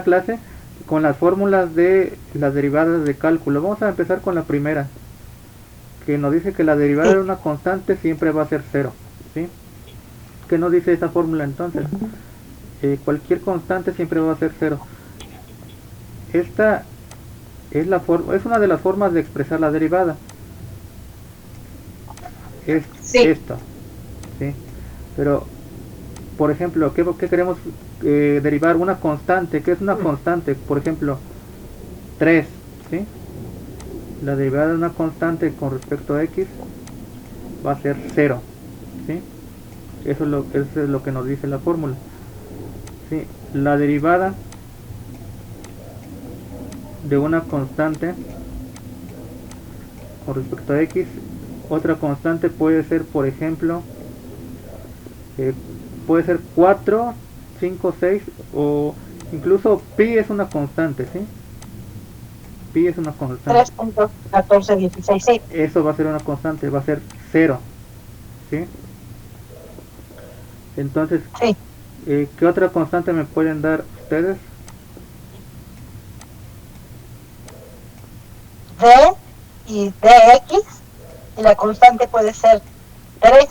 clase con las fórmulas de las derivadas de cálculo. Vamos a empezar con la primera, que nos dice que la derivada de una constante siempre va a ser cero, ¿sí? ¿Qué nos dice esta fórmula entonces? Cualquier constante siempre va a ser cero. Esta es una de las formas de expresar la derivada. Es esta, ¿sí? Pero, por ejemplo, ¿qué queremos derivar? Una constante. ¿Qué es una constante? Por ejemplo, 3, ¿sí? La derivada de una constante con respecto a x va a ser 0, ¿sí? Eso es lo que nos dice la fórmula, ¿sí? La derivada de una constante con respecto a x, otra constante puede ser, por ejemplo, puede ser 4, 5, 6, o incluso pi es una constante, ¿sí? Pi es una constante. 3.1416, sí. Eso va a ser una constante, va a ser 0, ¿sí? Entonces, Sí. ¿qué otra constante me pueden dar ustedes? D y dx, y la constante puede ser 3.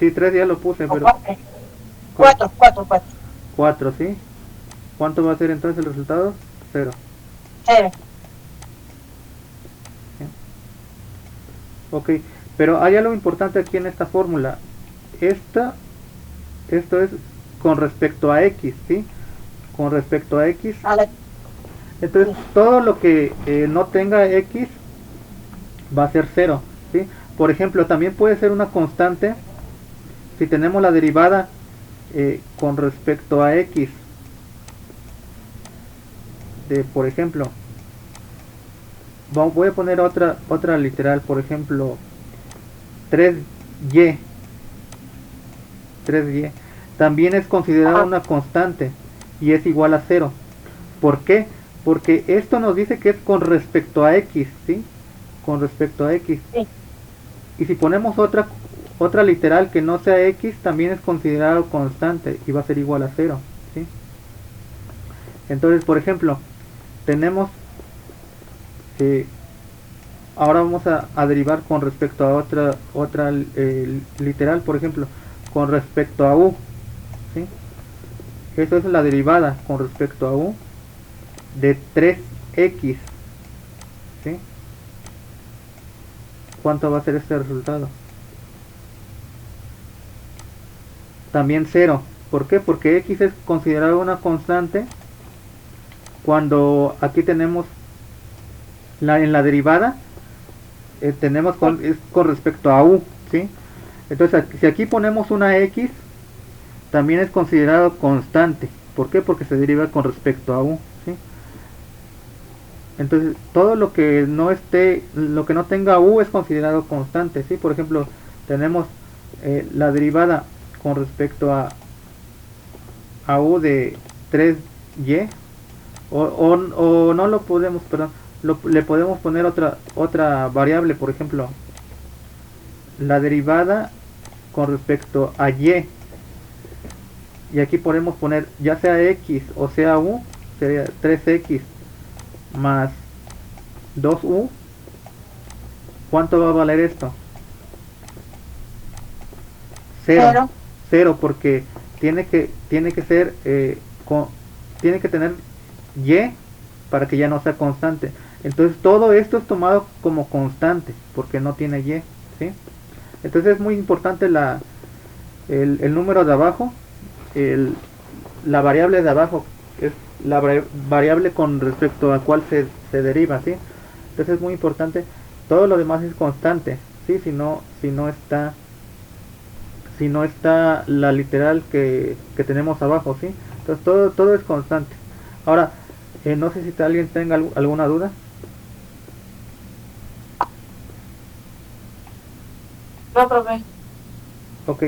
Sí, 3 ya lo puse, pero... 4. 4, ¿sí? ¿Cuánto va a ser entonces el resultado? 0. 0. ¿Sí? Ok, pero hay algo importante aquí en esta fórmula. Esto es con respecto a x, ¿sí? Con respecto a x. Entonces, todo lo que no tenga x va a ser 0, ¿sí? Por ejemplo, también puede ser una constante si tenemos la derivada con respecto a x de, por ejemplo, voy a poner otra literal, por ejemplo, 3y. 3y también es considerada una constante y es igual a 0. ¿Por qué? Porque esto nos dice que es con respecto a x, ¿sí? Con respecto a x. Sí. Y si ponemos otra literal que no sea x, también es considerado constante y va a ser igual a 0, ¿sí? Entonces, por ejemplo, tenemos ahora vamos a derivar con respecto a otra literal, por ejemplo, con respecto a u, ¿sí? Eso es la derivada con respecto a u de 3x, ¿sí? ¿Cuánto va a ser este resultado? También 0. ¿Por qué? Porque x es considerado una constante cuando aquí tenemos en la derivada tenemos es con respecto a u, ¿sí? Entonces, si aquí ponemos una x, también es considerado constante. ¿Por qué? Porque se deriva con respecto a u, ¿sí? Entonces, todo lo que no tenga u es considerado constante, ¿sí? Por ejemplo, tenemos la derivada con respecto a u de 3y, o no lo podemos, perdón, le podemos poner otra variable, por ejemplo, la derivada con respecto a y, y aquí podemos poner ya sea x o sea u, sería 3x más 2u. ¿Cuánto va a valer esto? 0. 0, porque tiene que ser tiene que tener y para que ya no sea constante. Entonces todo esto es tomado como constante porque no tiene y, ¿sí? Entonces es muy importante el número de abajo, la variable de abajo es la variable con respecto a cuál se deriva, ¿sí? Entonces es muy importante. Todo lo demás es constante, ¿sí? Si no está la literal que tenemos abajo, ¿sí? Entonces todo es constante. Ahora, no sé si alguien tenga alguna duda. No, profe. Ok.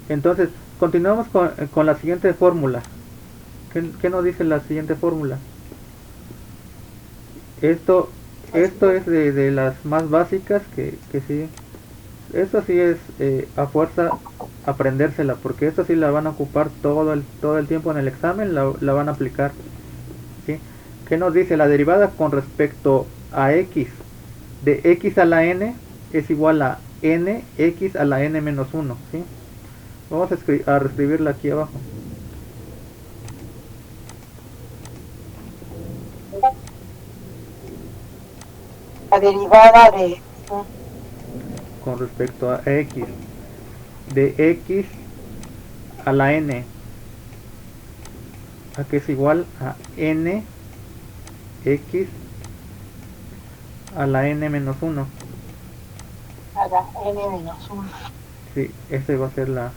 Entonces, continuamos con la siguiente fórmula. ¿Qué nos dice la siguiente fórmula? Esto es de las más básicas que sí esta sí es a fuerza aprendérsela, porque esta sí la van a ocupar todo el tiempo en el examen, la van a aplicar, ¿sí? ¿Qué nos dice? La derivada con respecto a x de x a la n es igual a n x a la n menos 1, ¿sí? Vamos a reescribirla aquí abajo. La derivada de Con respecto a x de x a la n, a que es igual a n x a la n menos 1. a la n menos 1. Sí, esa va a ser la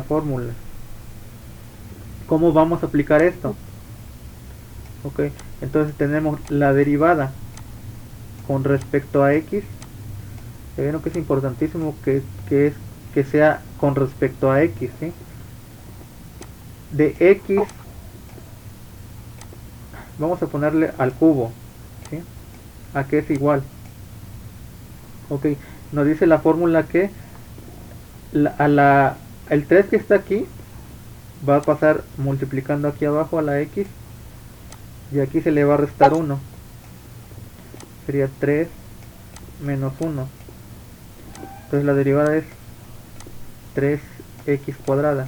fórmula. ¿Cómo vamos a aplicar esto? Ok, entonces tenemos la derivada con respecto a x. Ven que es importantísimo que sea con respecto a x, ¿sí? De x vamos a ponerle al cubo, ¿sí? A que es igual. Ok, nos dice la fórmula que el 3 que está aquí va a pasar multiplicando aquí abajo a la x, y aquí se le va a restar 1. Sería 3 menos 1. Entonces la derivada es 3x cuadrada.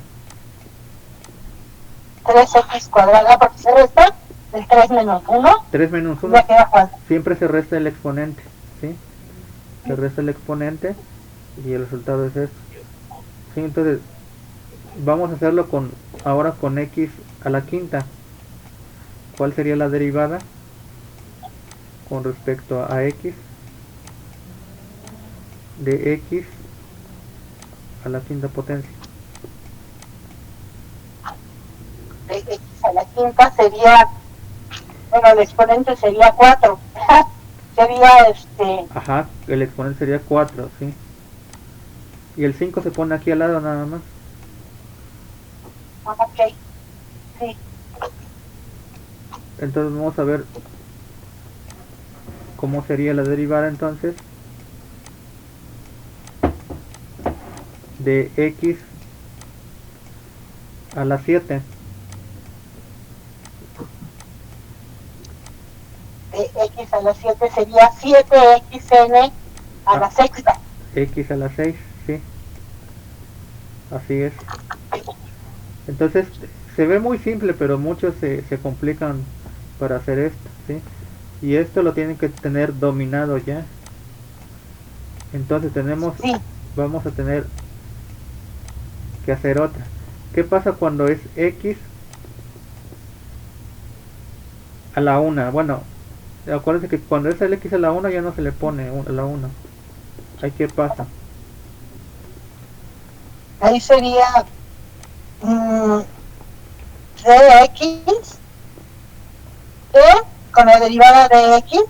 3x cuadrada, porque se resta el 3 menos 1. 3 menos 1 Ya queda cuál. siempre se resta el exponente, ¿sí? Se resta el exponente y el resultado es esto, ¿sí? Entonces vamos a hacerlo ahora con x a la quinta. ¿Cuál sería la derivada con respecto a x de x a la quinta potencia? De x a la quinta sería, bueno, el exponente sería 4. Sería Ajá, el exponente sería 4, ¿sí? Y el 5 se pone aquí al lado nada más. ok, sí. Entonces vamos a ver cómo sería la derivada entonces de x a la 7. De x a la 7 sería 7xn a la sexta. X a la 6, sí. Así es. Entonces se ve muy simple, pero muchos se complican para hacer esto, ¿sí? Y esto lo tienen que tener dominado ya. Entonces Sí. vamos a tener que hacer otra. ¿Qué pasa cuando es x a la 1? Bueno, acuérdense que cuando es el x a la 1 ya no se le pone a la 1. Ahí, ¿qué pasa? Ahí sería dx con la derivada de x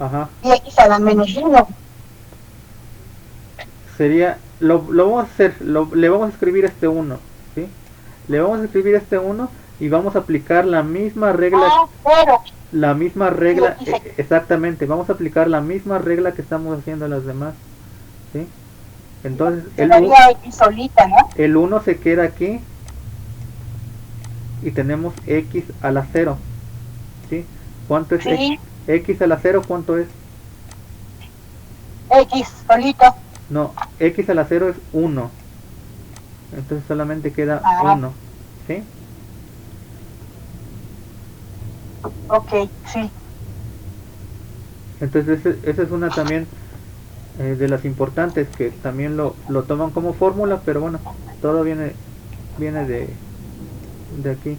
Ajá. y x a la menos 1. Sería, lo vamos a hacer, le vamos a escribir este 1, ¿sí? Le vamos a escribir este 1 y vamos a aplicar la misma regla. Pero La misma regla, exactamente, vamos a aplicar la misma regla que estamos haciendo en las demás, ¿sí? Entonces quedaría x solita, ¿no? el 1 se queda aquí y tenemos x a la 0, ¿sí? ¿Cuánto es Sí. x a la 0? ¿Cuánto es? X solito. No, x a la 0 es 1, entonces solamente queda 1, ¿sí? Ok, sí. Entonces esa es una también de las importantes, que también lo toman como fórmula, pero bueno, todo viene de aquí.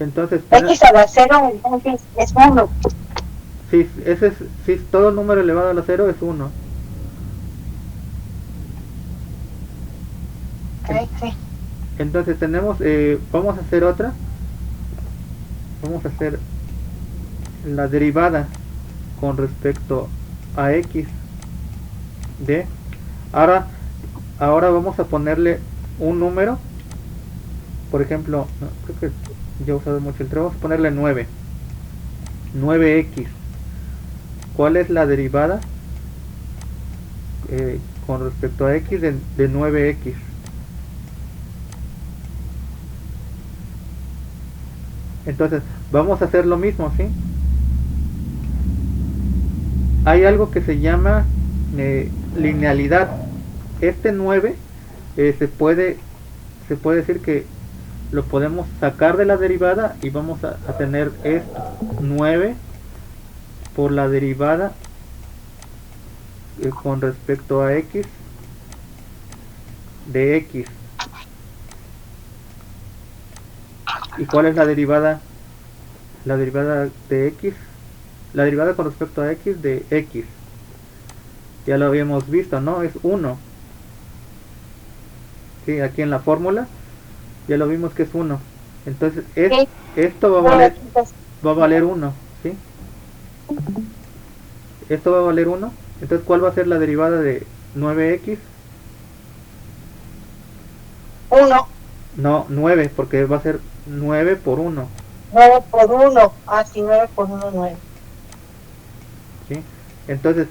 Entonces X a la 0 entonces es 1. sí, sí, todo número elevado a la 0 es 1. Ok, sí. Entonces tenemos, vamos a hacer otra. Vamos a hacer la derivada con respecto a x de, ahora vamos a ponerle un número, por ejemplo, no, creo que ya he usado mucho el 3, vamos a ponerle 9x. ¿Cuál es la derivada con respecto a x de 9x. Entonces vamos a hacer lo mismo, ¿sí? Hay algo que se llama linealidad. Este 9 se puede decir que lo podemos sacar de la derivada y vamos a tener esto, 9 por la derivada con respecto a x de x. ¿Y cuál es la derivada? La derivada de x, la derivada con respecto a x de x. Ya lo habíamos visto, ¿no? Es 1. Sí, aquí en la fórmula ya lo vimos que es 1. Entonces esto va a valer 1, ¿sí? Esto va a valer 1. Entonces, ¿cuál va a ser la derivada de 9x? 1. No, 9, porque va a ser 9 por 1. 9 por 1. Ah, sí, 9 por 1, 9. ¿Sí? Entonces,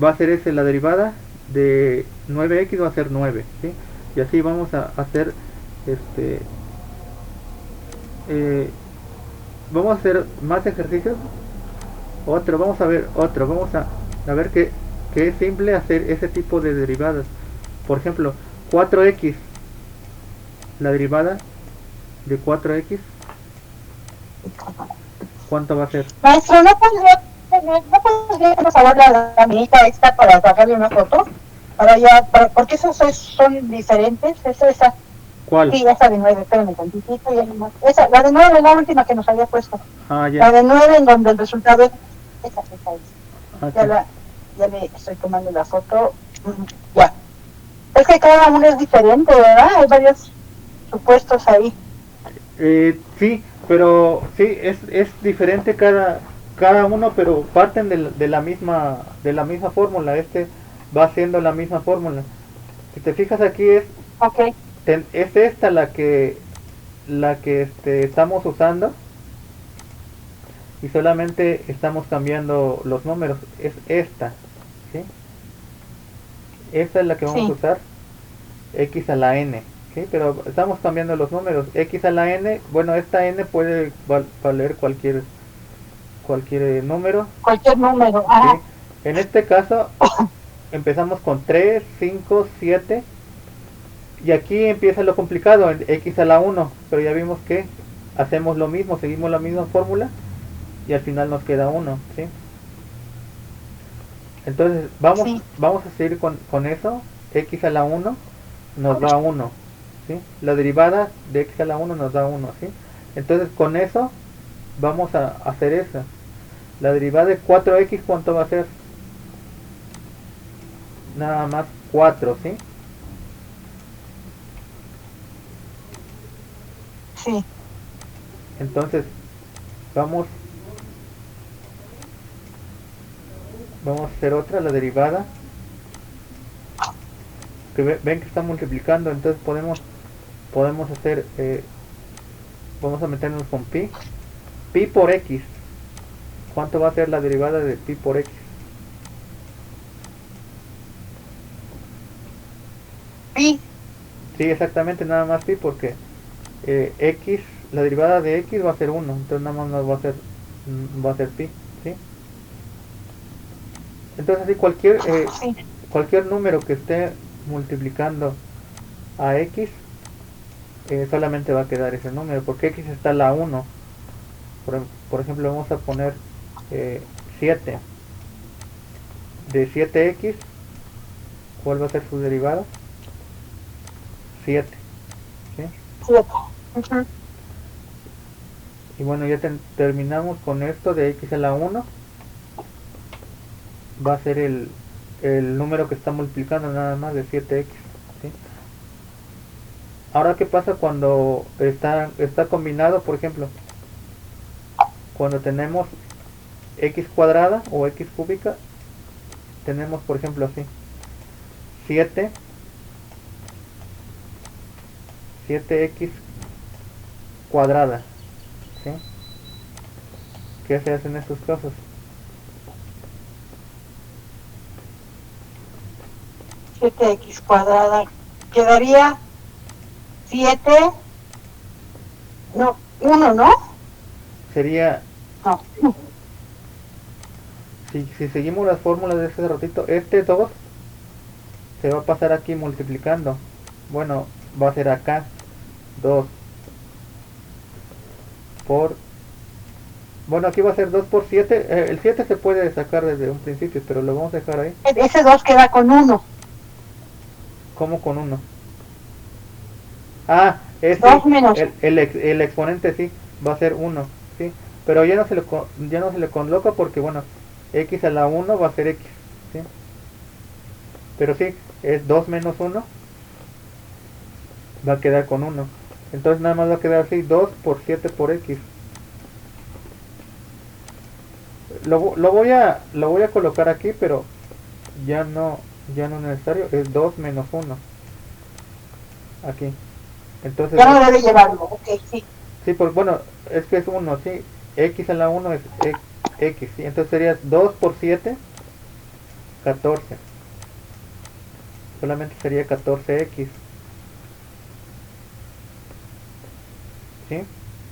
va a ser esa la derivada de 9x, va a ser 9, ¿sí? Y así vamos a hacer vamos a hacer más ejercicios. Vamos a ver que es simple hacer ese tipo de derivadas. Por ejemplo, 4x, la derivada de 4x, ¿cuánto va a ser? Maestro, ¿no podríamos saber la minita esta para sacarle una foto? Porque esas son diferentes. Esa. ¿Cuál? Sí, esa de 9, espérame tantitito. Esa, la de 9 es la última que nos había puesto. Ah, ya. La de 9 en donde el resultado es esa es. Okay. Ya le estoy tomando la foto. Ya. Es que cada uno es diferente, ¿verdad? Hay varios supuestos ahí. Sí, pero sí, es diferente cada uno, pero parten de la misma fórmula. Va haciendo la misma fórmula. Si te fijas aquí es esta la que estamos usando, y solamente estamos cambiando los números. Es esta, ¿sí? Esta es la que vamos a usar, x a la n, ¿sí? Pero estamos cambiando los números. X a la n, bueno, esta n puede valer cualquier número. Cualquier número, ajá. ¿Sí? En este caso empezamos con 3, 5, 7, y aquí empieza lo complicado, en x a la 1, pero ya vimos que hacemos lo mismo, seguimos la misma fórmula y al final nos queda 1, ¿sí? Entonces vamos a seguir con eso. X a la 1 nos da 1, ¿sí? La derivada de x a la 1 nos da 1, ¿sí? Entonces con eso vamos a hacer eso. La derivada de 4x, ¿cuánto va a ser? Nada más 4, ¿sí? Sí. Entonces vamos a hacer otra, la derivada, que ven que está multiplicando. Entonces podemos hacer vamos a meternos con pi por x. ¿Cuánto va a ser la derivada de pi por x? Pi. Sí, exactamente, nada más pi, porque x, la derivada de x va a ser 1, entonces nada más nos va a ser pi, ¿sí? Entonces así cualquier número que esté multiplicando a x, solamente va a quedar ese número, porque x está a la 1. Por ejemplo, vamos a poner 7. De 7x, ¿cuál va a ser su derivada? 7, ¿sí? 7. Uh-huh. Y bueno, ya terminamos con esto de x a la 1. Va a ser el número que está multiplicando nada más de 7x, ¿sí? Ahora, ¿qué pasa cuando está combinado? Por ejemplo, cuando tenemos x cuadrada o x cúbica, tenemos, por ejemplo, así 7x cuadrada, ¿sí? ¿Qué se hacen estos casos? 7x cuadrada. Quedaría 7, no, 1, ¿no? Sería, No. si seguimos las fórmulas de este ratito, este 2 se va a pasar aquí multiplicando. Bueno, va a ser acá 2 por... Bueno, aquí va a ser 2 por 7. El 7 se puede sacar desde un principio, pero lo vamos a dejar ahí. Ese 2 queda con 1. ¿Cómo con 1? Ah, es 2 menos. el exponente sí, va a ser 1, ¿sí? Pero ya no se le coloca porque, bueno, x a la 1 va a ser x, ¿sí? Pero sí, es 2 menos 1, va a quedar con 1. Entonces nada más va a quedar así, 2 por 7 por x. Lo voy a colocar aquí, pero ya no es necesario, es 2 menos 1. Aquí. Entonces, Ya no debe llevarlo, ok, sí. sí, pues bueno, es que es 1, sí. X a la 1 es x, ¿sí? Entonces sería 2 por 7, 14. Solamente sería 14x, ¿sí?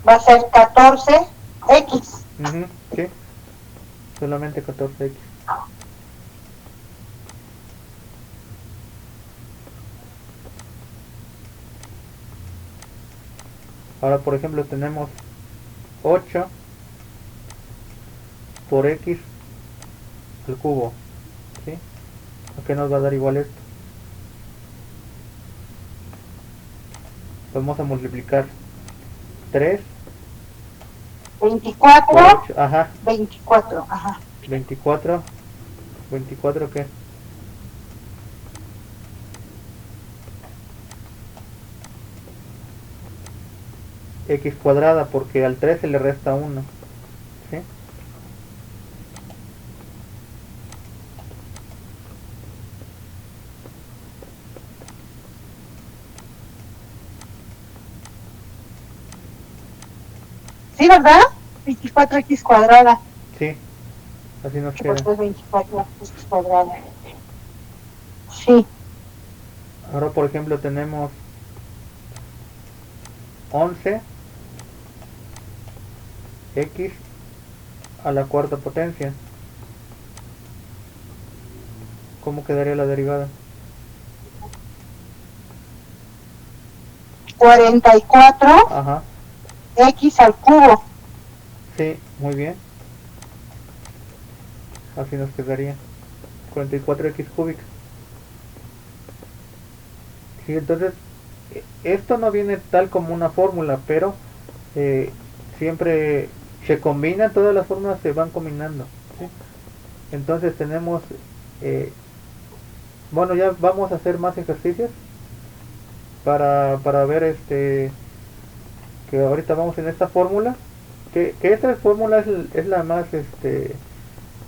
Va a ser 14x. Sí, solamente 14x. Ahora, por ejemplo, tenemos 8 por x al cubo, ¿sí? ¿A qué nos va a dar igual esto? Vamos a multiplicar 3 24, por 8, ajá, 24, ajá. 24, 24 ¿qué? X cuadrada, porque al 3 se le resta 1, ¿sí? Sí, ¿verdad? 24x cuadrada. Sí, así nos Sí, queda. pues 24x cuadrada. Sí. Ahora, por ejemplo, tenemos 11 x a la cuarta potencia. ¿Cómo quedaría la derivada? 44x Ajá, al cubo. sí, muy bien. Así nos quedaría 44x cúbica. Sí, entonces, esto no viene tal como una fórmula, pero siempre se combinan, todas las fórmulas se van combinando, ¿sí? Entonces tenemos, bueno, ya vamos a hacer más ejercicios para ver que ahorita vamos en esta fórmula, que esta fórmula es la más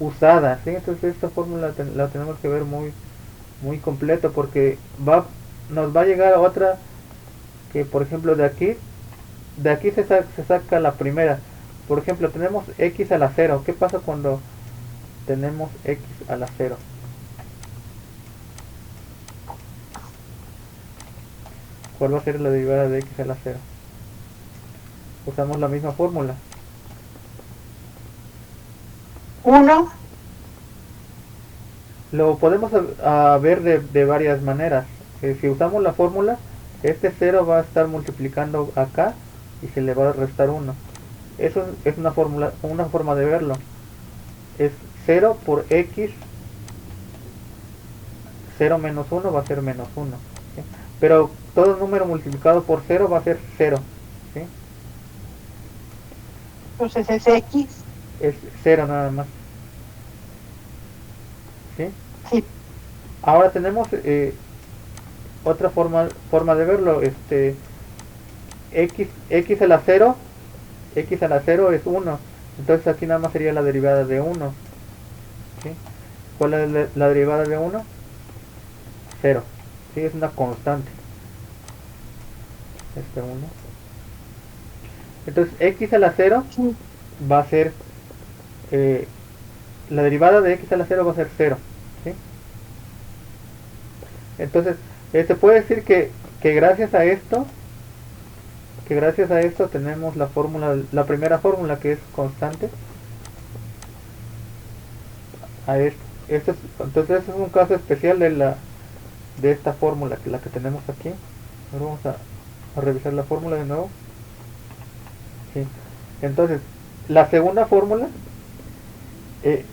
usada, ¿sí? Entonces esta fórmula la tenemos que ver muy completa porque nos va a llegar otra que, por ejemplo, de aquí se saca la primera. Por ejemplo, tenemos x a la 0. ¿Qué pasa cuando tenemos x a la 0? ¿Cuál va a ser la derivada de x a la 0? Usamos la misma fórmula. 1. Lo podemos ver de varias maneras. Si usamos la fórmula, este 0 va a estar multiplicando acá y se le va a restar 1. Eso es una forma de verlo. Es 0 por x, 0 menos 1 va a ser menos 1, ¿sí? Pero todo número multiplicado por 0 va a ser 0, ¿sí? Entonces es x. Es 0 nada más, ¿sí? Sí. Ahora tenemos otra forma de verlo. X a la 0, x a la 0 es 1. Entonces aquí nada más sería la derivada de 1, ¿sí? ¿Cuál es la derivada de 1? 0, ¿sí? Es una constante. 1. Entonces x a la 0 Sí. va a ser, la derivada de x a la 0 va a ser 0, ¿sí? Entonces, se puede decir que gracias a esto, tenemos la fórmula, la primera fórmula que es constante. Entonces este es un caso especial de esta fórmula, que la que tenemos aquí. Ahora vamos a revisar la fórmula de nuevo. Sí. Entonces, la segunda fórmula es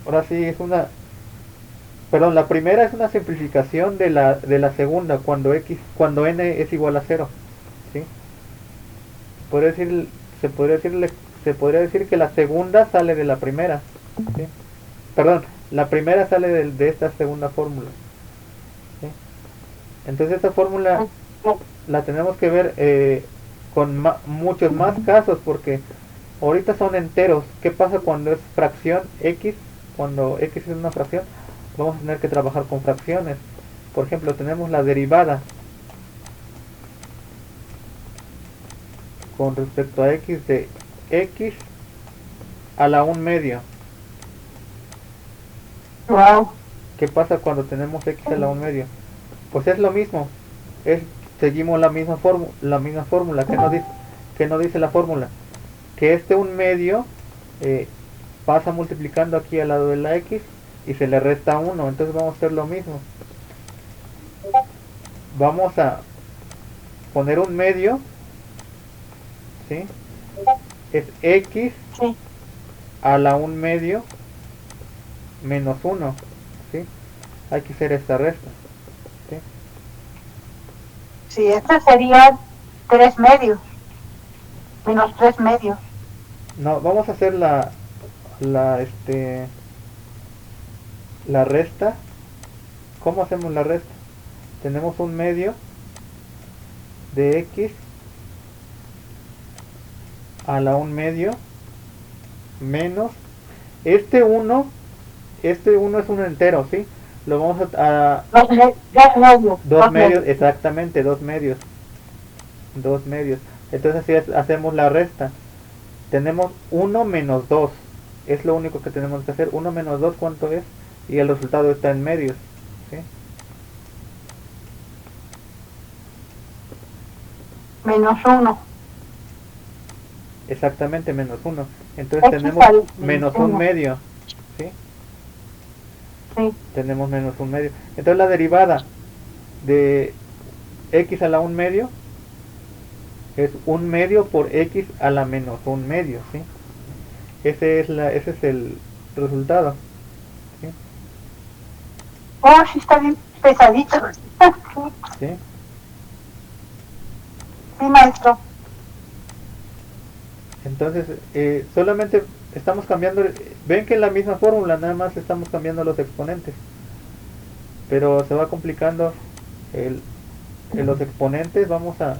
ahora sí es una, perdón, la primera es una simplificación de la segunda cuando n es igual a 0, ¿sí? Se podría decir que la segunda sale de la primera, ¿sí? Perdón, la primera sale de esta segunda fórmula, ¿sí? Entonces esta fórmula la tenemos que ver con muchos más casos, porque ahorita son enteros. ¿Qué pasa cuando es fracción x? Cuando x es una fracción, vamos a tener que trabajar con fracciones. Por ejemplo, tenemos la derivada con respecto a x de x a la 1 medio. Wow. ¿Qué pasa cuando tenemos x a la 1 medio? Pues es lo mismo. Seguimos la misma fórmula. ¿Qué nos dice la fórmula? Que este 1 medio pasa multiplicando aquí al lado de la x y se le resta 1. Entonces vamos a hacer lo mismo. Vamos a poner 1 medio, ¿sí? Es x a la 1 medio menos 1, ¿sí? Hay que hacer esta resta, ¿sí? Sí, esta sería 3 medios. Menos 3 medios. No, vamos a hacer la resta. ¿Cómo hacemos la resta? Tenemos 1 medio de x a la 1 medio menos este 1 es un entero, ¿sí? Lo vamos a 2 medios. 2 medios, exactamente, 2 medios. Entonces así hacemos la resta. Tenemos 1 menos 2. Es lo único que tenemos que hacer. 1 menos 2, ¿cuánto es? Y el resultado está en medios, ¿sí? Menos 1. Exactamente, menos 1. Entonces tenemos menos 1 medio, ¿sí? Sí. Tenemos menos 1 medio. Entonces la derivada de x a la 1 medio es 1 medio por x a la menos 1 medio, ¿sí? Ese es el resultado, ¿sí? Oh, sí está bien pesadito. ¿Sí? Sí, maestro. Entonces, solamente estamos cambiando, ven que es la misma fórmula, nada más estamos cambiando los exponentes, pero se va complicando los exponentes. Vamos a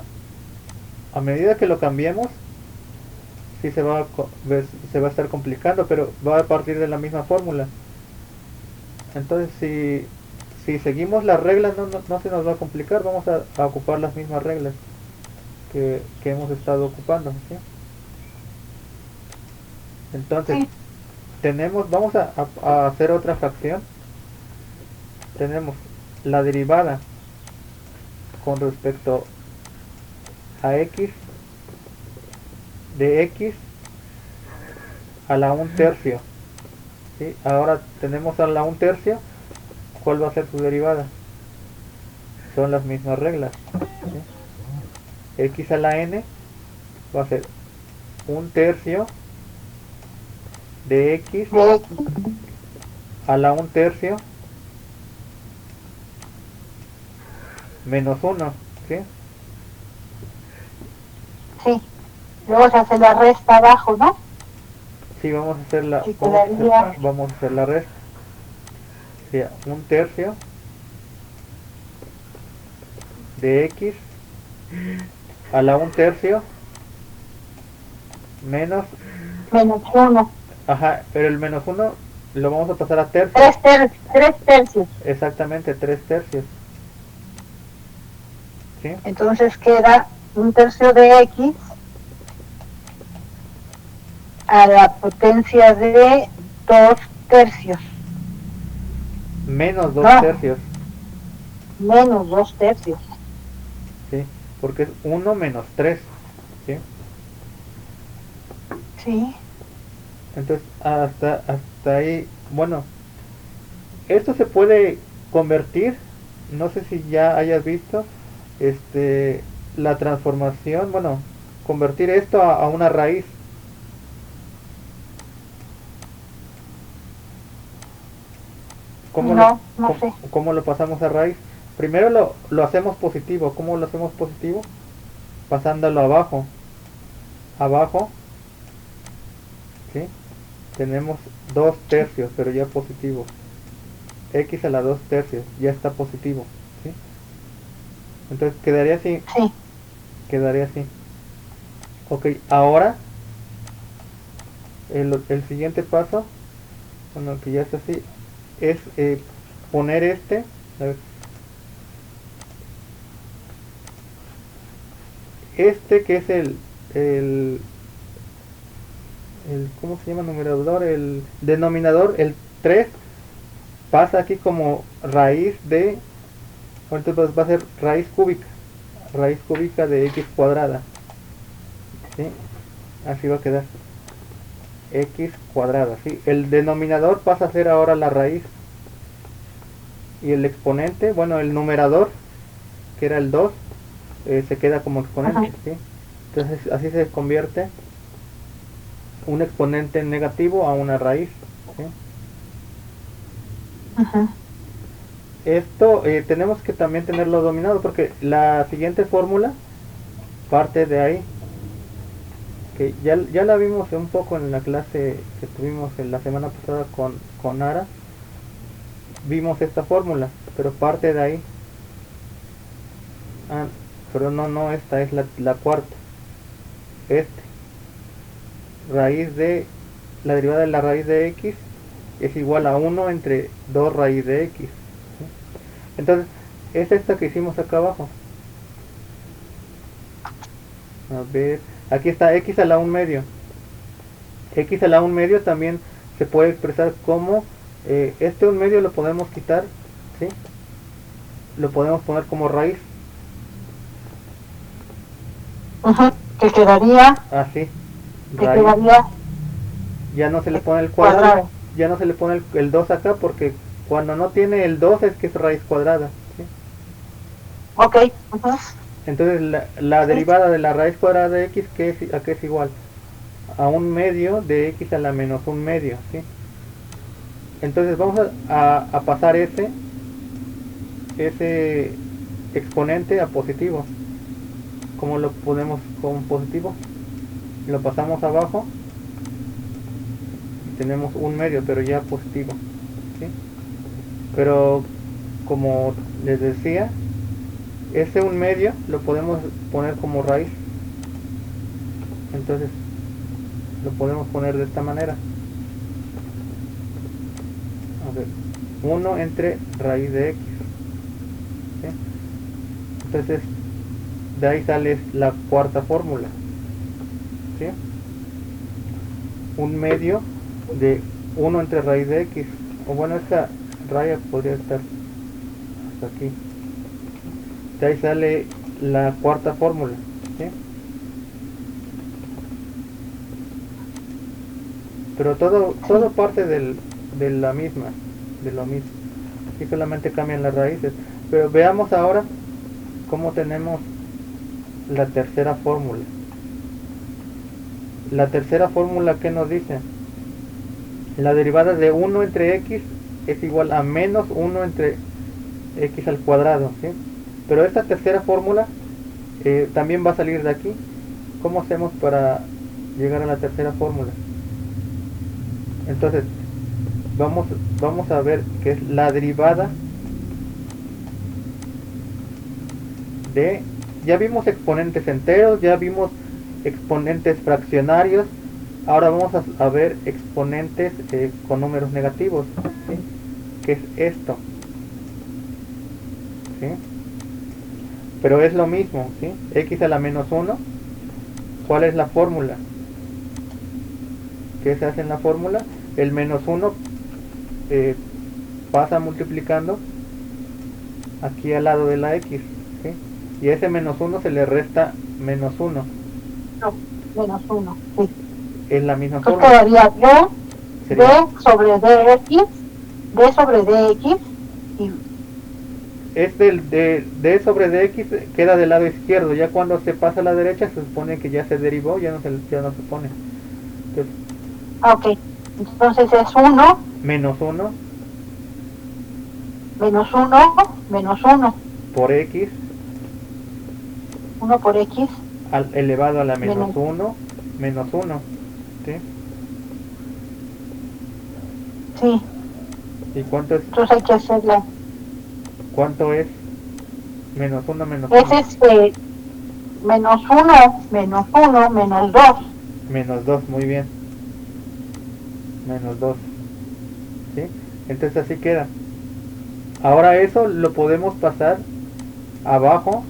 medida que lo cambiemos, sí se va a estar complicando, pero va a partir de la misma fórmula. Entonces, si seguimos las reglas, no se nos va a complicar. Vamos a ocupar las mismas reglas que hemos estado ocupando, ¿sí? Entonces, Sí. vamos a hacer otra fracción. Tenemos la derivada con respecto a x de x a la 1 tercio, ¿sí? Ahora tenemos a la 1 tercio. ¿Cuál va a ser su derivada? Son las mismas reglas, ¿sí? X a la n va a ser 1 tercio de x a la 1 tercio menos 1, ¿sí? Sí. Luego se hace la resta abajo, ¿no? Sí, vamos a hacer la resta. Sí, 1 tercio de x a la 1 tercio menos 1. Ajá, pero el menos 1 lo vamos a pasar a tercios. 3 tercios. Exactamente, 3 tercios. ¿Sí? Entonces queda 1 tercio de x a la potencia de 2 tercios. menos 2 Ah. tercios, Menos 2 tercios. ¿sí? Porque es 1 menos 3, ¿sí? Sí. Entonces, hasta ahí, bueno, esto se puede convertir, no sé si ya hayas visto, la transformación, bueno, convertir esto a una raíz. No, no sé. ¿Cómo lo pasamos a raíz? Primero lo hacemos positivo. ¿Cómo lo hacemos positivo? Pasándolo abajo. Abajo, ¿sí? Tenemos 2 tercios, pero ya positivo. X a la 2 tercios, ya está positivo, ¿sí? Entonces quedaría así. Sí. Quedaría así. Ok, ahora el siguiente paso, bueno, que ya está así, es poner a ver, que es el, ¿cómo se llama? Numerador, el denominador, el 3 pasa aquí como raíz de, entonces va a ser raíz cúbica de x cuadrada, ¿sí? Así va a quedar, x cuadrada, ¿sí? El denominador pasa a ser ahora la raíz, y el exponente, bueno, el numerador, que era el 2, se queda como exponente, ¿sí? Entonces así se convierte un exponente negativo a una raíz, ¿sí? Ajá. Esto tenemos que también tenerlo dominado, porque la siguiente fórmula parte de ahí, que ya la vimos un poco en la clase que tuvimos en la semana pasada con Ara. Vimos esta fórmula, pero parte de ahí. Ah, pero no, esta es la cuarta. Raíz de la derivada de la raíz de x es igual a 1 entre 2 raíz de x, ¿sí? Entonces es esta que hicimos acá abajo. A ver, aquí está x a la 1 medio. X a la 1 medio también se puede expresar como este 1 medio lo podemos quitar, ¿sí? Lo podemos poner como raíz. Ajá. Que quedaría. Así, Que raíz. quedaría. Ya no se le pone el cuadrado. Ya no se le pone el 2 acá, porque cuando no tiene el 2 es que es raíz cuadrada, ¿sí? Ok. Ajá. Entonces la derivada de la raíz cuadrada de x, ¿a qué es igual? A 1 medio de x a la menos 1 medio, ¿sí? Entonces vamos a pasar ese exponente a positivo. ¿Cómo lo ponemos como positivo? Lo pasamos abajo y tenemos 1 medio, pero ya positivo, ¿sí? Pero como les decía, ese 1 medio lo podemos poner como raíz. Entonces lo podemos poner de esta manera. A ver, 1 entre raíz de x, ¿sí? Entonces de ahí sale la cuarta fórmula, ¿sí? 1 medio de 1 entre raíz de x, o bueno, esta raya podría estar hasta aquí. De ahí sale la cuarta fórmula, ¿sí? Pero todo parte de la misma, de lo mismo. Aquí solamente cambian las raíces. Pero veamos ahora cómo tenemos la tercera fórmula. La tercera fórmula, ¿qué nos dice? La derivada de 1 entre x es igual a menos 1 entre x al cuadrado, ¿sí? Pero esta tercera fórmula también va a salir de aquí. ¿Cómo hacemos para llegar a la tercera fórmula? Entonces vamos a ver que es la derivada de, ya vimos exponentes enteros, ya vimos exponentes fraccionarios, ahora vamos a ver exponentes con números negativos, ¿sí? Que es esto, ¿sí? Pero es lo mismo, ¿sí? X a la menos 1, ¿cuál es la fórmula? ¿Qué se hace en la fórmula? El menos 1 pasa multiplicando aquí al lado de la x, ¿sí? Y a ese menos 1 se le resta menos 1. No, menos 1, sí. Es la misma Entonces fórmula. quedaría Sería d sobre d sobre dx, y d sobre dx queda del lado izquierdo. Ya cuando se pasa a la derecha se supone que ya se derivó, ya no se pone. Entonces, ok. Entonces es 1, menos 1 menos 1, menos 1, por x 1 por x, elevado a la menos menos, 1 menos 1, ¿sí? sí. ¿Y cuánto es? Entonces hay que hacerla. ¿Cuánto es? Menos 1 menos Es 1. menos 1, menos 1, menos 2. Menos 2, muy bien. Menos 2. ¿Sí? Entonces así queda. Ahora eso lo podemos pasar abajo.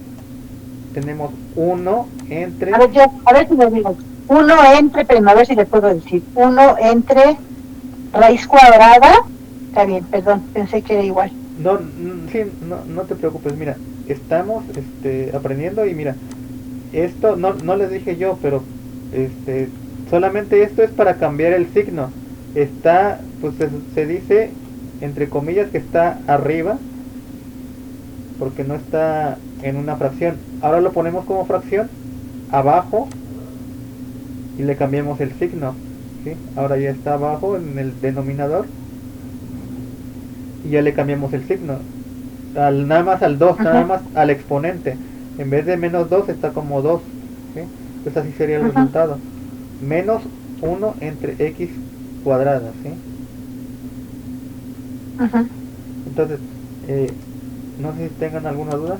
Tenemos 1 entre... A ver si me digo. 1 entre, pero a ver si le puedo decir. 1 entre raíz cuadrada. Está bien, perdón, pensé que era igual. No, sí, no te preocupes, mira, estamos aprendiendo y mira, esto no les dije yo, pero solamente esto es para cambiar el signo. Está, pues se dice, entre comillas, que está arriba, porque no está en una fracción. Ahora lo ponemos como fracción, abajo, y le cambiamos el signo, ¿sí? Ahora ya está abajo en el denominador, y ya le cambiamos el signo. Nada más al 2, nada más al exponente. En vez de menos 2 está como 2, ¿sí? Pues así sería el resultado. Menos 1 entre x cuadrada, ¿sí? Entonces, no sé si tengan alguna duda.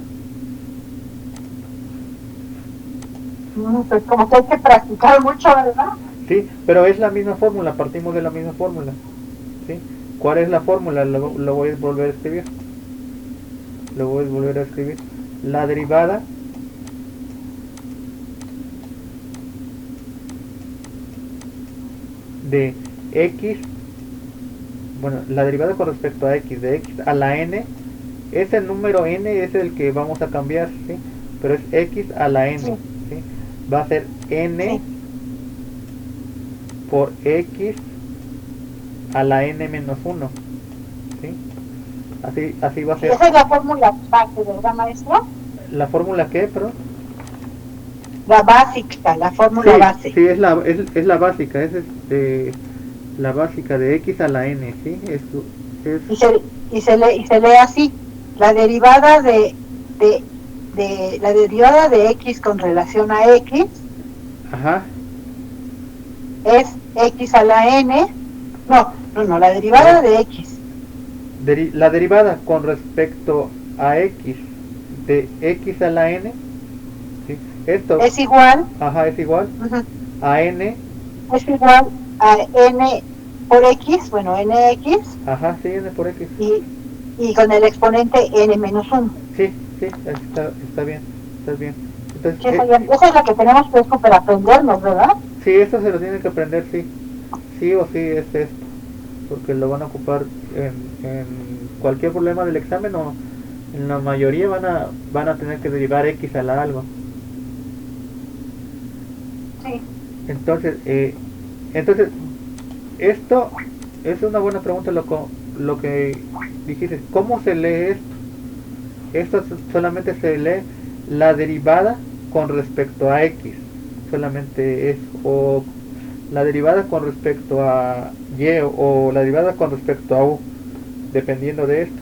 Pues como que hay que practicar mucho, ¿verdad? Sí, pero es la misma fórmula, partimos de la misma fórmula, ¿sí? ¿Cuál es la fórmula? Lo voy a volver a escribir. Lo voy a volver a escribir. La derivada de x, bueno, la derivada con respecto a x, de x a la n, ese número n es el que vamos a cambiar, ¿sí? Pero es x a la n, Sí. ¿sí? Va a ser n por x a la n menos 1, ¿sí? Así va a ser. Esa es la fórmula base, ¿verdad, maestro? ¿La fórmula qué, perdón? La básica, la fórmula base. Sí, es la básica, es la básica de x a la n, ¿sí? Y se lee así, la derivada de la derivada de x con relación a x. Ajá. Es x a la n. No, la derivada de x. La derivada con respecto a x de x a la n, ¿sí? Esto es igual. Ajá, es igual a n. Es igual a n por x, bueno, nx. Ajá, sí, n por x. Y con el exponente n menos 1. Sí, está bien, estás bien. Entonces, sí, esa es la que tenemos que para aprendernos, ¿verdad? Sí, eso se lo tienen que aprender, sí. Sí o sí es esto, porque lo van a ocupar en cualquier problema del examen, o en la mayoría van a tener que derivar x a la algo. Sí. Entonces, esto es una buena pregunta, lo que dijiste. ¿Cómo se lee esto? Esto solamente se lee la derivada con respecto a x, solamente es, o la derivada con respecto a y, o la derivada con respecto a u, dependiendo de esto,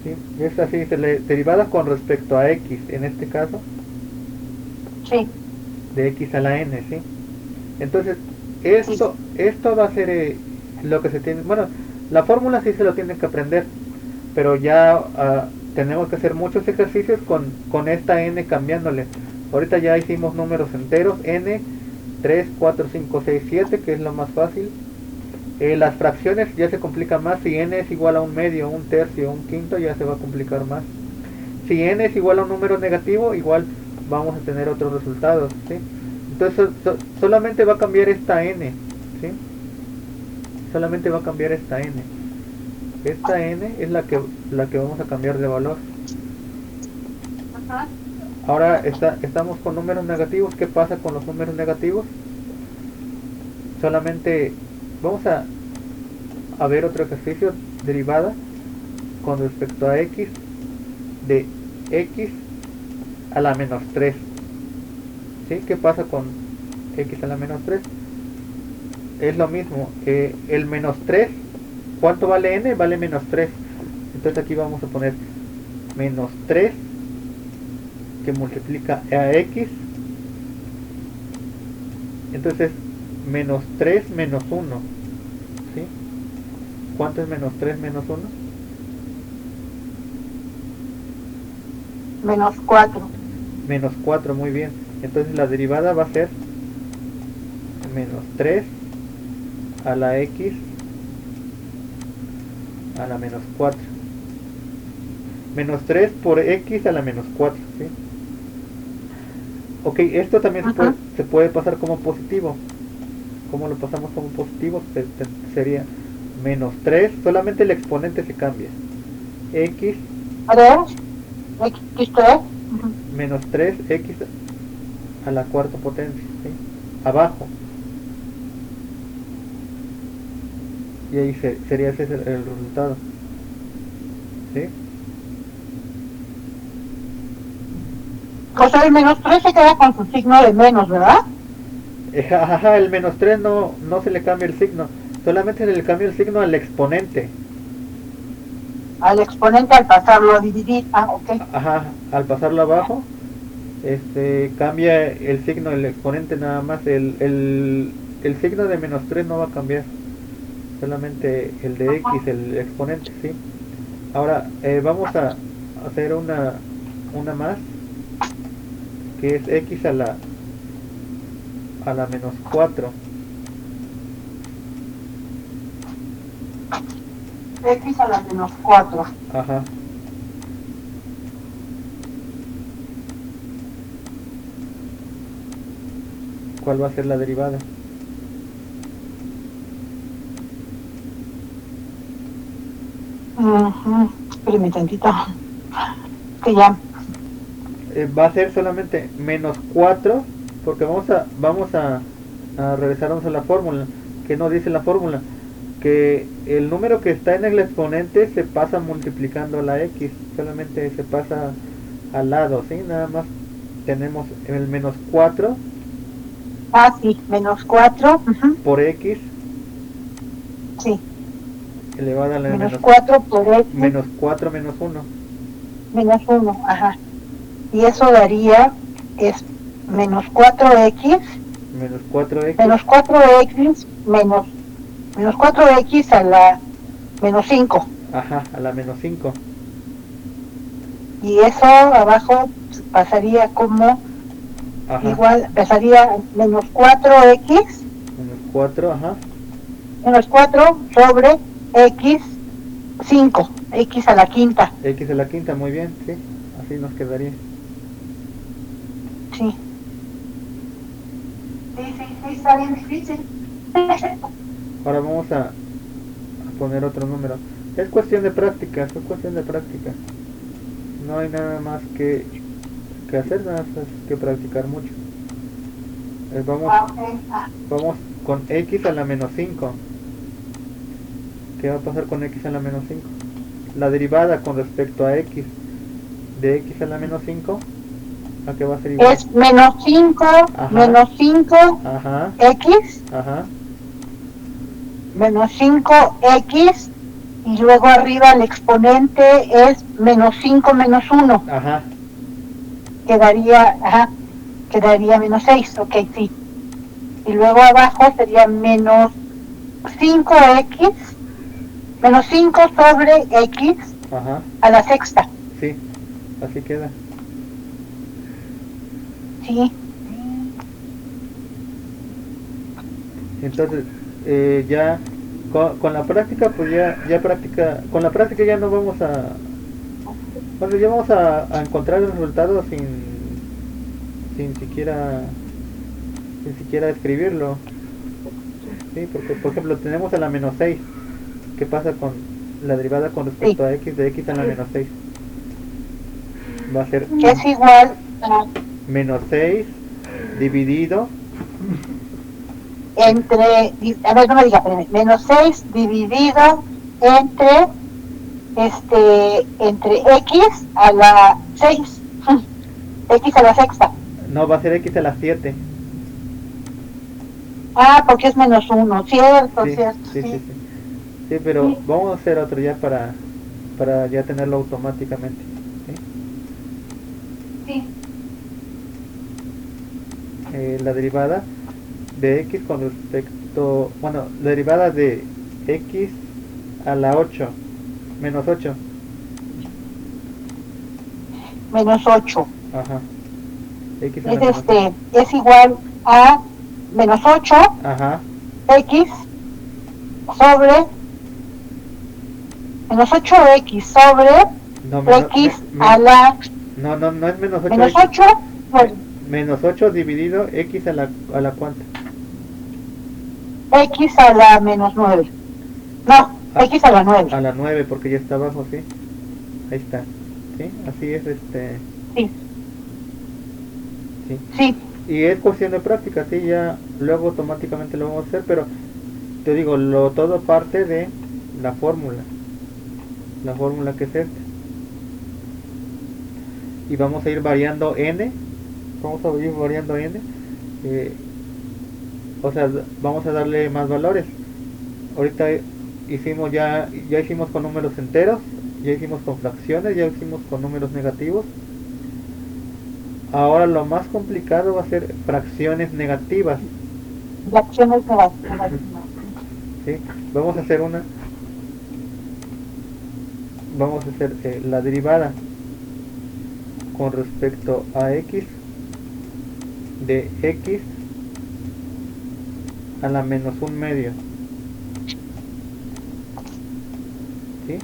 ¿sí? Es así, se lee derivada con respecto a x, en este caso, sí, de x a la n, ¿sí? Entonces, esto va a ser lo que se tiene, bueno, la fórmula sí se lo tienen que aprender, pero ya tenemos que hacer muchos ejercicios con esta n cambiándole. Ahorita ya hicimos números enteros, n, 3, 4, 5, 6, 7, que es lo más fácil. Las fracciones ya se complican más. Si n es igual a un medio, un tercio, un quinto, ya se va a complicar más. Si n es igual a un número negativo, igual vamos a tener otros resultados, ¿sí? Entonces solamente va a cambiar esta n, ¿sí? Solamente va a cambiar esta n. esta n es la que vamos a cambiar de valor. Ajá. Ahora estamos con números negativos. ¿Qué pasa con los números negativos? Solamente vamos a ver otro ejercicio, derivada con respecto a x de x a la menos 3. ¿Sí? ¿Qué pasa con x a la menos 3? Es lo mismo, el menos 3, ¿cuánto vale n? Vale menos 3. Entonces aquí vamos a poner menos 3 que multiplica a x. Entonces menos 3 menos 1. ¿Sí? ¿Cuánto es menos 3 menos 1? Menos 4. Menos 4, muy bien. Entonces la derivada va a ser menos 3 a la x a la menos 4. Menos 3 por x a la menos 4. ¿Sí? Ok, esto también se puede pasar como positivo. ¿Cómo lo pasamos como positivo? Sería menos 3, solamente el exponente se cambia. X A ver, x3. menos 3x a la cuarta potencia, ¿sí? Abajo. Y ahí sería ese el resultado. ¿Sí? O sea, el menos 3 se queda con su signo de menos, ¿verdad? Ajá, el menos 3 no se le cambia el signo. Solamente se le cambia el signo al exponente. Al exponente al pasarlo a dividir. Ah, ok. Ajá, al pasarlo abajo, cambia el signo del exponente nada más. El signo de menos 3 no va a cambiar. Solamente el de x, el exponente, ¿sí? Ahora, vamos a hacer una más, que es x a la menos 4. X a la menos 4. Ajá. ¿Cuál va a ser la derivada? Espérame tantito. Que ya. Va a ser solamente menos 4, porque vamos a regresarnos a la fórmula. Que nos dice la fórmula que el número que está en el exponente se pasa multiplicando la x, solamente se pasa al lado, ¿sí? Nada más tenemos el menos 4 Ah, sí, menos 4. por x Sí, elevado a la menos 4 por x. menos 4 menos 1. Menos 1, ajá. Y eso daría, es menos 4x. Menos 4x. Menos 4x menos 4x a la menos 5. Ajá, a la menos 5. Y eso abajo pasaría como, Ajá. igual, pasaría menos 4x. Menos 4, ajá. Menos 4 sobre x 5. X a la quinta. X a la quinta, muy bien, sí. Así nos quedaría. Sí. Sí, está bien difícil. Ahora vamos a poner otro número. Es cuestión de práctica, es cuestión de práctica. No hay nada más que hacer, nada más que practicar mucho. Vamos con x a la menos 5. ¿Qué va a pasar con x a la menos 5? La derivada con respecto a x de x a la menos 5, ¿a qué va a ser igual? Es menos 5, Ajá. menos 5, Ajá. x, Ajá. menos 5x, y luego arriba el exponente es menos 5 menos 1. Ajá. Quedaría menos 6, ok, sí. Y luego abajo sería menos 5x, menos 5 sobre x. Ajá. A la sexta. Sí, así queda. Sí. Entonces, ya con la práctica, pues con la práctica ya no vamos a, bueno, ya vamos a encontrar el resultado sin siquiera escribirlo. Sí, porque por ejemplo tenemos a la menos 6. ¿Qué pasa La derivada con respecto a x de x a la menos 6 va a ser Que es igual a menos 6 dividido, entre, a ver, no me diga, espérame, menos 6 dividido entre entre x a la 6, x a la sexta. no, va a ser x a la 7. Ah, porque es menos 1, cierto, Sí, cierto, sí, sí. sí, sí. Sí, pero Sí. vamos a hacer otro ya para ya tenerlo automáticamente. ¿Sí? Sí. La derivada de x con respecto, bueno, la derivada de x a la 8, menos 8. Menos 8. Ajá. X a la Es menos 8. es igual a menos 8 Ajá. x sobre menos 8x sobre No, x a la no es menos 8 menos x. 8, bueno, Menos 8 dividido x a la cuánta. x a la menos 9. No, x a la 9. A la 9 porque ya está abajo, sí. Ahí está. ¿Sí? Así es Sí, sí. sí, Y es cuestión de práctica, sí, ya luego automáticamente lo vamos a hacer, pero te digo, todo parte de la fórmula que es esta. Y vamos a ir variando n, o sea, vamos a darle más valores. Ahorita ya hicimos con números enteros, ya hicimos con fracciones, ya hicimos con números negativos. Ahora lo más complicado va a ser fracciones negativas. fracciones negativas. ¿Sí? Vamos a hacer la derivada con respecto a x de x a la menos 1/2. ¿Sí?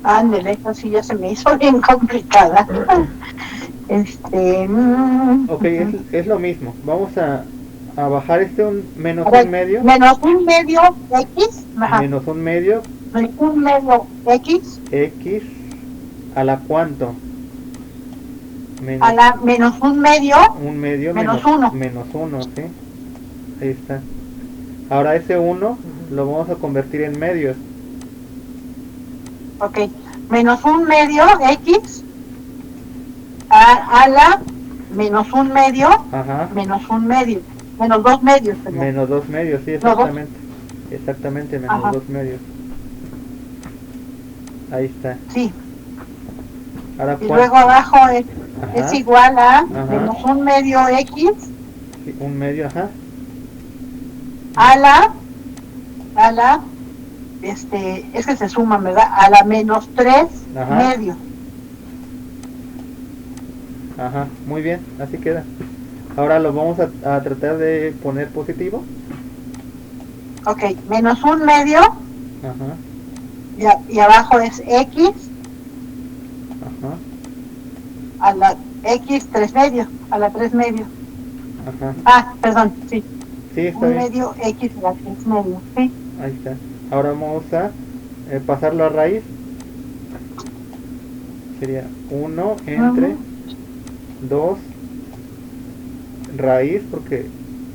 Ándele, así ya se me hizo bien complicada. Ok, es lo mismo. Vamos a bajar un menos A ver, 1/2. menos 1/2 x, ajá, Menos 1/2 menos 1/2 x x a la cuánto. a la menos 1/2 1/2 menos 1. menos 1, ¿sí? Ahí está. Ahora ese 1 lo vamos a convertir en medios. Ok, menos 1/2 x a la menos 1/2 Ajá. menos 1/2, menos 2/2, perdón. Menos 2/2, sí, No, dos. exactamente. Exactamente, menos Ajá. 2/2. Ahí está. Sí, Ahora y luego abajo es Ajá. igual a Ajá. menos 1/2 x Sí, 1/2, ajá. a la es que se suma, ¿verdad? A la menos 3/2. Ajá, muy bien, así queda. Ahora lo vamos a tratar de poner positivo. Ok, menos 1/2 Ajá, y abajo es x ajá, a la x 3/2, a la 3/2. ajá. Ah, perdón, sí. Sí, está bien. 1/2 x a la 3/2, sí. Ahí está. Ahora vamos a pasarlo a raíz. Sería 1 entre 2 raíz, porque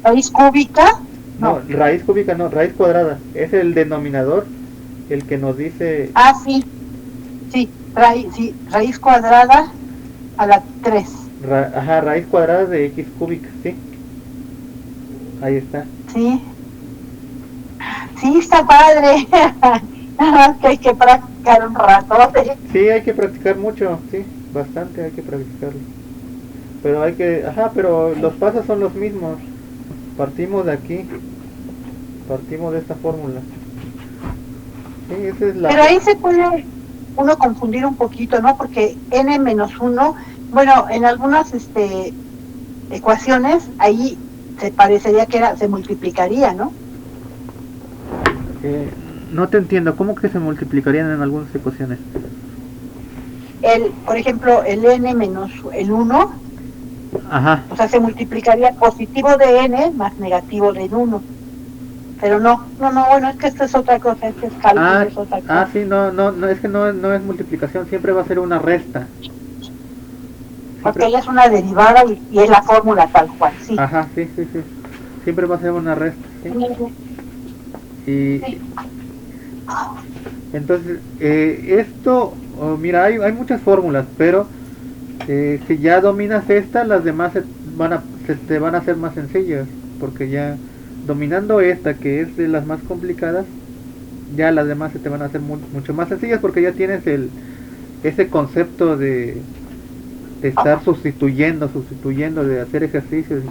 Raíz cúbica. no, raíz cúbica no, raíz cuadrada. Es el denominador el que nos dice. Ah, sí. Sí, raíz cuadrada a la 3. Ajá, raíz cuadrada de x cúbica, sí. Ahí está. Sí. Sí, está padre. Nada más que hay que practicar un rato. Sí, hay que practicar mucho, sí, bastante hay que practicarlo. Pero pero los pasos son los mismos. Partimos de aquí, partimos de esta fórmula. Sí, esa es la. Pero ahí se puede uno confundir un poquito, ¿no? Porque n-1, bueno, en algunas ecuaciones, ahí se parecería que se multiplicaría, ¿no? No te entiendo, ¿cómo que se multiplicarían en algunas ecuaciones? Por ejemplo, el n menos el 1, Ajá. o sea, se multiplicaría positivo de n más negativo de 1. Pero no, bueno, es que esto es otra cosa, este es cálculo, es otra cosa. Sí, no, es que no es multiplicación, siempre va a ser una resta. Porque Siempre, ella es una derivada y es la fórmula tal cual, sí. ajá, sí. Siempre va a ser una resta, ¿sí? Y Sí. entonces, esto, mira, hay muchas fórmulas, pero si ya dominas esta, las demás se te van a hacer más sencillas, porque ya dominando esta, que es de las más complicadas, ya las demás se te van a hacer mucho más sencillas, porque ya tienes ese concepto de estar sustituyendo, de hacer ejercicios,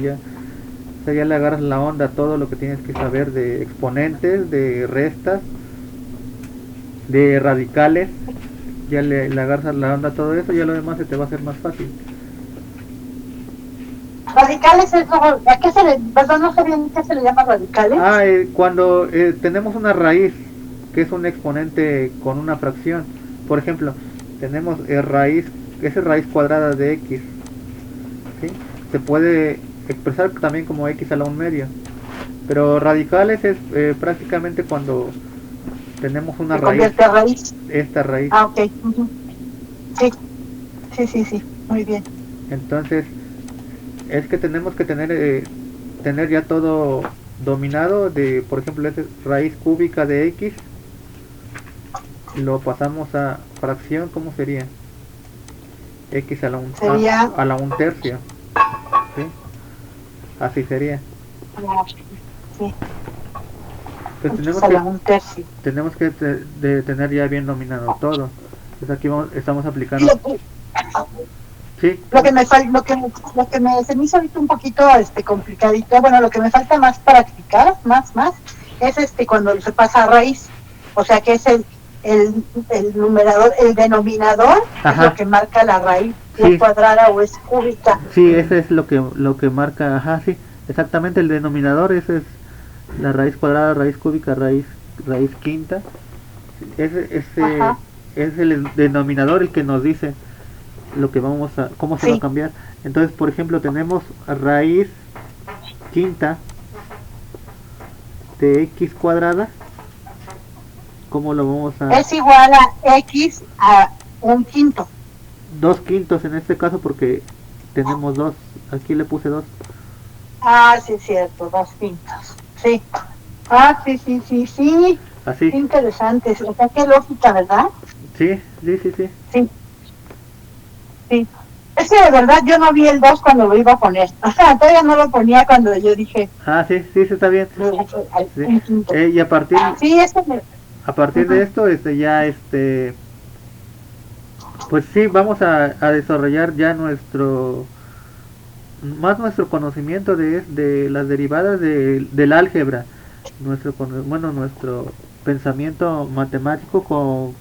ya, o sea, ya le agarras la onda a todo lo que tienes que saber de exponentes, de restas, de radicales, ya le agarras la onda a todo eso, ya lo demás se te va a hacer más fácil. Radicales es lo, ¿a qué se le, perdón, no sé bien qué se le llama radicales? Cuando tenemos una raíz, que es un exponente con una fracción, por ejemplo, tenemos esa raíz cuadrada de x, ¿sí? Se puede expresar también como x a la 1/2, pero radicales es prácticamente cuando tenemos una Se raíz, convierte a raíz. esta raíz. Ah, ok. Sí, sí, muy bien. Entonces, es que tenemos que tener ya todo dominado, de por ejemplo esa raíz cúbica de x, lo pasamos a fracción. ¿Cómo sería? X a la Sería a la 1/3, ¿sí? Así sería. sí, Pues un tercio. tenemos que de tener ya bien dominado todo. Pues aquí estamos aplicando. Sí. Lo que me se me hizo ahorita un poquito complicadito, bueno, lo que me falta más practicar, más, es cuando se pasa a raíz. O sea que es el numerador, el denominador, es lo que marca la raíz, si es cuadrada o es cúbica. Sí, ese es lo que marca, ajá, sí, exactamente, el denominador, ese es la raíz cuadrada, raíz cúbica, raíz quinta. Ese es el denominador el que nos dice lo que cómo se va a cambiar. Entonces, por ejemplo, tenemos raíz quinta de x cuadrada. ¿Cómo lo vamos a...? Es igual a x a 1/5. 2/5 en este caso, porque tenemos 2. Aquí le puse 2. Ah, sí, cierto, 2/5. Sí. Ah, sí. Así. Qué interesante. O sea, qué lógica, ¿verdad? Sí. Sí. Es que de verdad yo no vi el 2 cuando lo iba a poner. O sea, todavía no lo ponía cuando yo dije. Sí, está bien. Sí. Y a partir... Sí, a partir de esto, ya pues sí, vamos a desarrollar ya nuestro conocimiento de las derivadas del álgebra, nuestro pensamiento matemático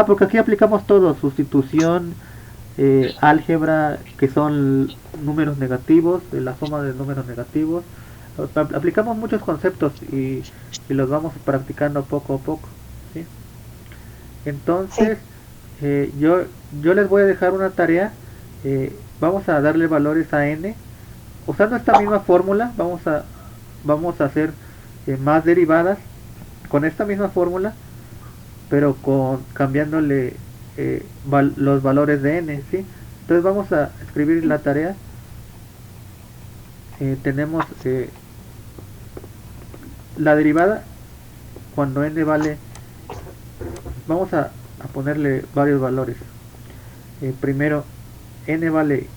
porque aquí aplicamos todo: sustitución, álgebra, que son números negativos, la suma de números negativos. Aplicamos muchos conceptos y los vamos practicando poco a poco, ¿sí? Entonces, yo les voy a dejar una tarea. Vamos a darle valores a n usando esta misma fórmula. Vamos a hacer más derivadas con esta misma fórmula, pero cambiándole los valores de n, ¿sí? Entonces vamos a escribir la tarea. Tenemos la derivada cuando n vale, vamos a ponerle varios valores. Primero, n vale,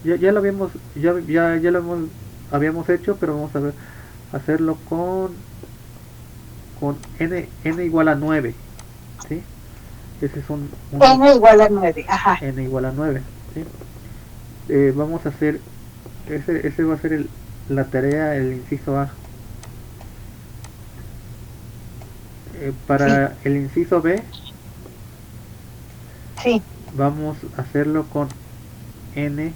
ya lo habíamos hecho, pero vamos a hacerlo con n igual a 9, ¿sí? Ese es n igual a 9, ajá. n igual a 9, ¿sí? Vamos a hacer, ese va a ser la tarea, el inciso A. Para el inciso B, vamos a hacerlo con n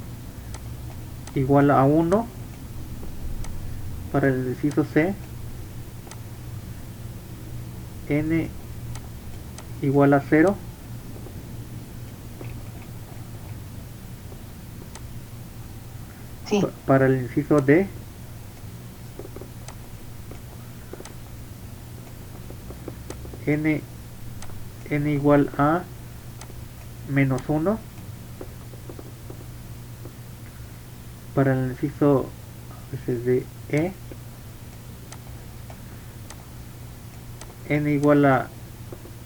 igual a 1. Para el inciso C, n igual a 0. Para el inciso D, n igual a menos 1 para el inciso de n igual a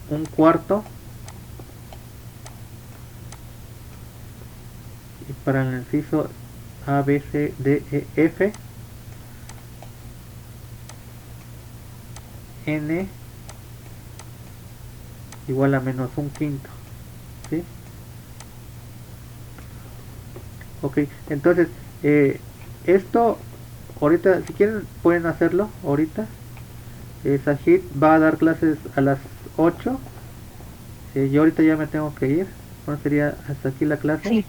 un cuarto, y para el inciso a, b, c, d, e, f, n igual a menos un quinto, ¿sí? Ok, entonces esto ahorita, si quieren pueden hacerlo ahorita. Sajid va a dar clases a las 8. Yo ahorita ya me tengo que ir. Bueno, sería hasta aquí la clase. Sí.